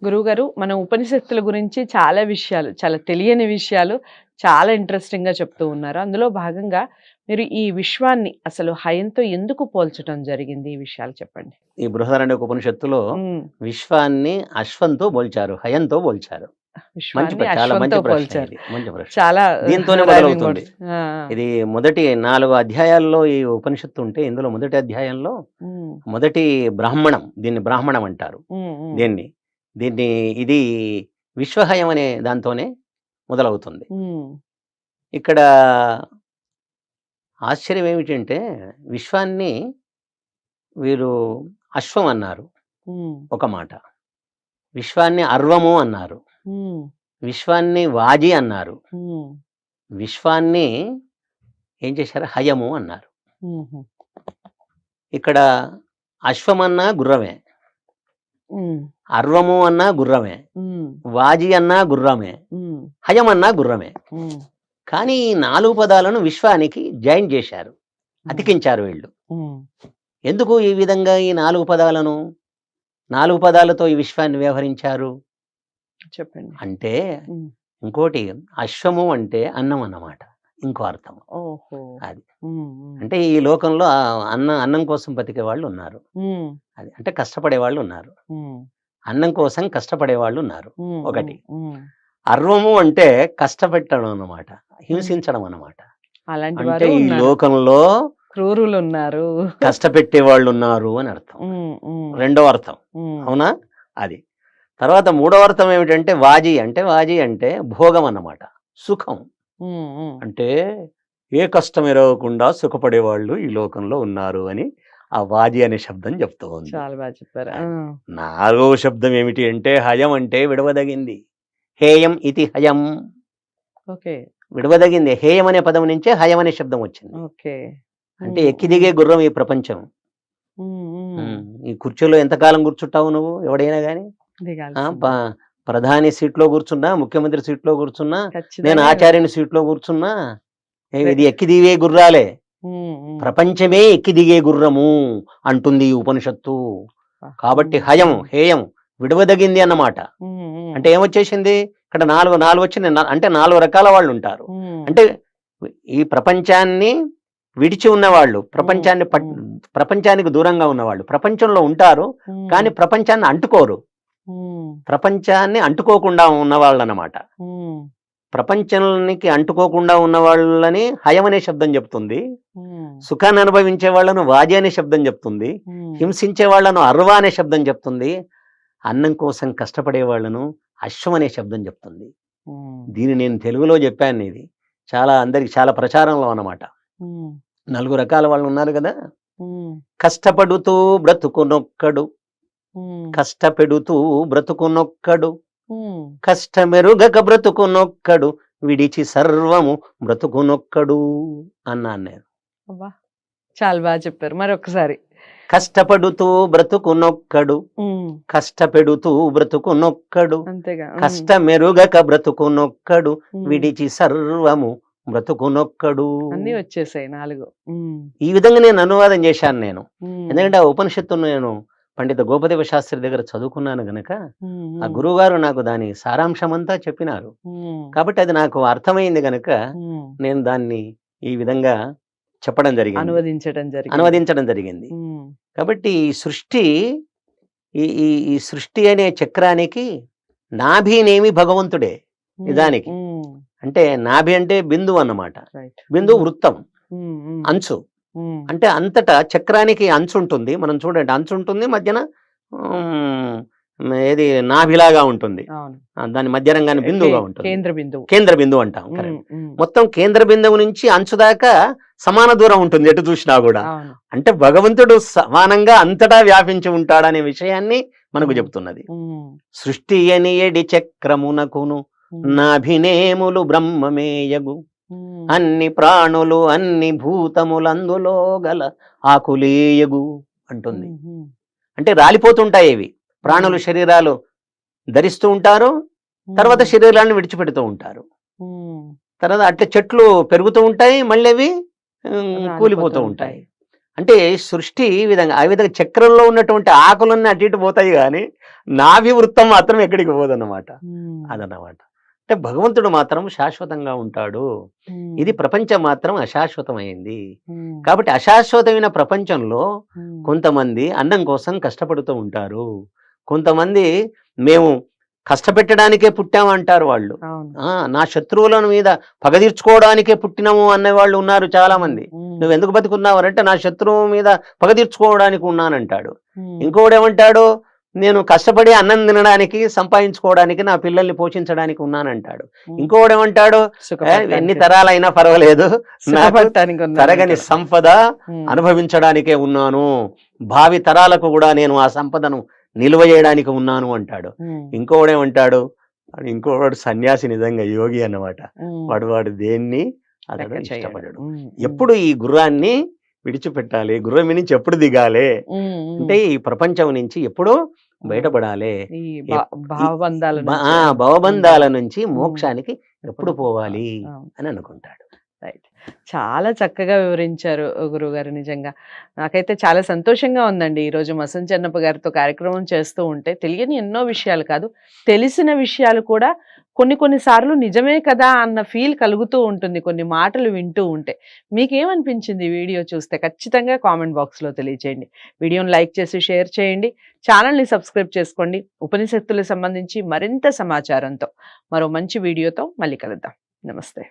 గురువుగారు, మన ఉపనిషత్తుల గురించి చాలా విషయాలు, చాలా తెలియని విషయాలు చాలా ఇంట్రెస్టింగ్‌గా చెప్తూ ఉన్నారు. అందులో భాగంగా మీరు ఈ విశ్వాన్ని అసలు హయంతో ఎందుకు పోల్చటం జరిగింది? ఈ విషయాలు చెప్పండి. ఈ బృహదారణ్యక ఉపనిషత్తులో హ్మ్. విశ్వాన్ని అశ్వంతో పోల్చారు, హయంతో పోల్చారు. విశ్వాన్ని చాలా మంచి అశ్వంతో ప్రశ్న పోల్చారు. ఇది. మంచి ప్రశ్న. చాలా దీంతోనే రైమింగ్ మొదలవుతుంది. వర్డ్స్. ఆ! ఆ! ఇది మొదటి 4 అధ్యాయాల్లో ఈ ఉపనిషత్తు ఉంటే, ఇందులో మొదటి అధ్యాయంలో హ్మ్. మొదటి బ్రాహ్మణం, దీన్ని బ్రాహ్మణం అంటారు. హ్మ్. హ్మ్. దీన్ని ఇది విశ్వహయం అనే దాంతోనే మొదలవుతుంది. హ్మ్. ఇక్కడ ఆశ్చర్యం ఏమిటంటే, విశ్వాన్ని వీరు అశ్వం అన్నారు హ్మ్. ఒక మాట. విశ్వాన్ని అర్వము అన్నారు. హ్మ్. విశ్వాన్ని వాజి అన్నారు. హ్మ్. విశ్వాన్ని ఏం చేశారు? హయము అన్నారు. హుహు. ఇక్కడ అశ్వమన్నా గుర్రమే, హ్మ్. అర్వము అన్నా గుర్రమే, హ్మ్. వాజి అన్నా గుర్రమే, హ్మ్. హయమన్నా గుర్రమే. హ్మ్. కానీ ఈ 4 పదాలను విశ్వానికి జాయిన్ చేశారు, హ్మ్. అతికించారు వీళ్ళు. హ్మ్. ఎందుకు ఈ విధంగా ఈ 4 పదాలను 4 పదాలతో ఈ విశ్వాన్ని వ్యవహరించారు చెప్పండి. అంటే, హ్మ్. ఇంకోటి అశ్వము అంటే అన్నం అన్నమాట, ఇంకో అర్థం ఓహో! అది. హ్మ్. హ్మ్. అంటే ఈ లోకంలో అన్నం కోసం బతికే వాళ్ళు ఉన్నారు. హ్మ్. అది అంటే కష్టపడే వాళ్ళు ఉన్నారు. హ్మ్. అన్నం కోసం కష్టపడే వాళ్ళు ఉన్నారు. హ్మ్. ఒకటి. హ్మ్. అర్వము అంటే కష్టపెట్టడం అన్నమాట, హ్మ్. హింసించడం అన్నమాట. అలాంటి అంటే వారు ఈ ఉన్నారు. లోకంలో క్రూరులున్నారు. కష్టపెట్టే వాళ్ళు ఉన్నారు అని అర్థం. హ్మ్. హ్మ్. రెండవ అర్థం. హ్మ్. అవునా? అది. తర్వాత మూడవ అర్థం ఏమిటంటే, వాజీ అంటే భోగం అన్నమాట, సుఖం. హ్మ్. హ్మ్. అంటే ఏ కష్టం ఎరగకుండా సుఖపడేవాళ్ళు ఈ లోకంలో ఉన్నారు అని ఆ వాజి అనే శబ్దం చెప్తూ ఉంది. చాలా బాగా చెప్పారు. ఆ! అది. నాలుగవ శబ్దం ఏమిటి అంటే, హయం అంటే విడవదగింది. హేయం ఇది హయం. ఓకే. విడవదగింది. హేయం అనే పదం నుంచే హయం అనే శబ్దం వచ్చింది. ఓకే. అంటే హ్మ్. ఎక్కి దిగే గుర్రం ఈ ప్రపంచం. హ్మ్. హ్మ్. ఈ కుర్చీలో ఎంతకాలం కూర్చుంటావు నువ్వు? ఎవడైనా గాని. ఆ! దిగాల్సిందే. ప్రధాని సీట్‌లో కూర్చున్నా, ముఖ్యమంత్రి సీట్‌లో కూర్చున్నా, నేను ఖచ్చితంగా ఆచార్యుని సీట్‌లో కూర్చున్నా, రె ఇది ఎక్కి దిగే గుర్రాలే. హ్మ్. హ్మ్. ప్రపంచమే ఎక్కి దిగే గుర్రము అంటుంది ఈ ఉపనిషత్తు. కాబట్టి హ్మ్. హయం, హ్మ్. హేయం విడవదగింది అన్నమాట. హ్మ్. హ్మ్. అంటే ఏమొచ్చేసింది? ఇక్కడ 4 వచ్చింది. అంటే 4 రకాల వాళ్ళు ఉంటారు. హ్మ్. అంటే ఈ ప్రపంచాన్ని విడిచి ఉన్నవాళ్ళు, హ్మ్. హ్మ్. ప్రపంచానికి దూరంగా ఉన్నవాళ్ళు ప్రపంచంలో ఉంటారు. కానీ హ్మ్. ప్రపంచాన్ని అంటుకోరు. హ్మ్. ప్రపంచాన్ని అంటుకోకుండా ఉన్నవాళ్ళన్నమాట. హ్మ్. ప్రపంచానికి అంటుకోకుండా ఉన్న వాళ్ళని హయం అనే శబ్దం చెప్తుంది. హ్మ్. సుఖాన్ని అనుభవించే వాళ్ళను వాజి అనే శబ్దం చెప్తుంది. హ్మ్. హింసించే వాళ్ళను అర్వ అనే శబ్దం చెప్తుంది. అన్నం కోసం కష్టపడే వాళ్ళను అశ్వం అనే శబ్దం చెప్తుంది. హ్మ్. దీన్ని నేను తెలుగులో చెప్పాను. ఇది చాలా అందరికి చాలా ప్రచారంలో అన్నమాట. హ్మ్. 4 రకాల వాళ్ళు ఉన్నారు కదా. హ్మ్. కష్టపడుతూ బ్రతుకునొక్కడు, హ్మ్. కష్టపెడుతూ బ్రతుకునొక్కడు, హ్మ్. కష్టమెరుగక బ్రతుకునొక్కడు, విడిచి సర్వము బ్రతుకునొక్కడు అన్నాను నేను. అబ్బా! చాలా బాగా చెప్పారు. మరొకసారి. కష్టపడుతూ బ్రతుకునొక్కడు, హ్మ్. కష్టపెడుతూ బ్రతుకునొక్కడు, అంతేగా. హ్మ్. కష్టమెరుగక బ్రతుకునొక్కడు, హ్మ్. విడిచి సర్వము బ్రతుకునొక్కడు. అన్నీ వచ్చేసాయి 4. హ్మ్. ఈ విధంగా నేను అనువాదం చేశాను నేను. హ్మ్. ఎందుకంటే ఆ ఉపనిషత్తును నేను పండిత గోపదేవ శాస్త్రి దగ్గర చదువుకున్నాను గనక, హ్మ్. ఆ హ్మ్. గురువుగారు నాకు దాని సారాంశమంతా చెప్పినారు. హ్మ్. కాబట్టి అది నాకు అర్థమైంది గనక హ్మ్. నేను దాన్ని ఈ విధంగా చెప్పడం జరిగింది, అనువదించడం జరిగింది. అనువదించడం జరిగింది. హ్మ్. కాబట్టి ఈ సృష్టి, ఈ ఈ ఈ సృష్టి అనే చక్రానికి నాభినేమి భగవంతుడే హ్మ్. నిజానికి. హ్మ్. అంటే నాభి అంటే బిందువు అన్నమాట. రైట్. బిందువు వృత్తం, హ్మ్. హ్మ్. అంచు. హ్మ్. అంటే అంతటా చక్రానికి అంచు ఉంటుంది. మనం చూడండి, అంచు ఉంటుంది మధ్యన. హ్మ్. ఏది నాభిలాగా ఉంటుంది. అవును. దాని మధ్య రంగాన్ని బిందువుగా ఉంటుంది. కేంద్ర బిందువు. కేంద్ర బిందువు అంటాం. హ్మ్. కరెక్ట్. హ్మ్. మొత్తం కేంద్ర బిందువు నుంచి అంచు దాకా సమాన దూరం ఉంటుంది ఎటు చూసినా కూడా. అవును. అంటే భగవంతుడు సమానంగా అంతటా వ్యాపించి ఉంటాడనే విషయాన్ని మనకు హ్మ్. చెప్తున్నది. హ్మ్. సృష్టి అని ఎడి చక్రమునకును హ్మ్. నాభినేములు బ్రహ్మమేయగు, హ్మ్. అన్ని ప్రాణులు అన్ని భూతములందులో గల ఆకులేయగు అంటుంది. హుహు. అంటే రాలిపోతుంటాయి ఇవి. ప్రాణులు హ్మ్. శరీరాలు ధరిస్తూ ఉంటారు, తర్వాత హ్మ్. శరీరాలను విడిచిపెడుతూ ఉంటారు. హ్మ్. తర్వాత అట్లా చెట్లు పెరుగుతూ ఉంటాయి, మళ్ళీ అవి కూలిపోతూ రాలిపోతూ ఉంటాయి. ఉంటాయి. అంటే సృష్టి ఈ విధంగా ఆ విధంగా చక్రంలో ఉన్నటువంటి ఆకులన్నీ అటు ఇటు పోతాయి కానీ నాభి వృత్తం మాత్రం ఎక్కడికి పోదన్నమాట. అదన్నమాట. అంటే భగవంతుడు మాత్రం శాశ్వతంగా ఉంటాడు. ఇది ప్రపంచం మాత్రం అశాశ్వతమైంది. కాబట్టి అశాశ్వతమైన ప్రపంచంలో కొంతమంది అన్నం కోసం కష్టపడుతూ ఉంటారు. కొంతమంది మేము కష్టపెట్టడానికే పుట్టామంటారు వాళ్ళు. నా శత్రువుల మీద పగ తీర్చుకోవడానికే పుట్టినాము అనే వాళ్ళు ఉన్నారు చాలా మంది. నువ్వు ఎందుకు బతుకున్నావంటే నా శత్రువు మీద పగ తీర్చుకోవడానికి ఉన్నానంటాడు. ఇంకోడేమంటాడు, నేను కష్టపడి అన్నం తినడానికి సంపాదించుకోవడానికి నా పిల్లల్ని పోషించడానికి ఉన్నానంటాడు. ఇంకోడేమంటాడు, ఎన్ని తరాలైనా పర్వాలేదు, తరగని సంపద అనుభవించడానికే ఉన్నాను, భావి తరాలకు కూడా నేను ఆ సంపదను నిల్వ చేయడానికి ఉన్నాను అంటాడు. ఇంకోడేమంటాడు, ఇంకోడు సన్యాసి, నిజంగా యోగి అన్నమాట. వాడు దేన్ని అతడు ఇష్టపడ్డాడు. ఎప్పుడు ఈ గుర్రాన్ని విడిచిపెట్టాలి, గుర్రం నుంచి ఎప్పుడు దిగాలి అంటే ఈ ప్రపంచం నుంచి ఎప్పుడు బయటపడాలి, భవబంధాల నుంచి మోక్షానికి ఎప్పుడు పోవాలి అని అనుకుంటాడు. రైట్. చాలా చక్కగా వివరించారు గురువుగారు. నిజంగా నాకైతే చాలా సంతోషంగా ఉందండి. ఈరోజు మసన్ చెన్నప్ప గారితో కార్యక్రమం చేస్తూ ఉంటే తెలియని ఎన్నో విషయాలు కాదు, తెలిసిన విషయాలు కూడా కొన్ని సార్లు నిజమే కదా అన్న ఫీల్ కలుగుతూ ఉంటుంది కొన్ని మాటలు వింటూ ఉంటే. మీకేమనిపించింది వీడియో చూస్తే ఖచ్చితంగా కామెంట్ బాక్స్లో తెలియచేయండి. వీడియోని లైక్ చేసి షేర్ చేయండి, ఛానల్ని సబ్స్క్రైబ్ చేసుకోండి. ఉపనిషత్తులకు సంబంధించి మరింత సమాచారంతో మరో మంచి వీడియోతో మళ్ళీ కలుద్దాం. నమస్తే.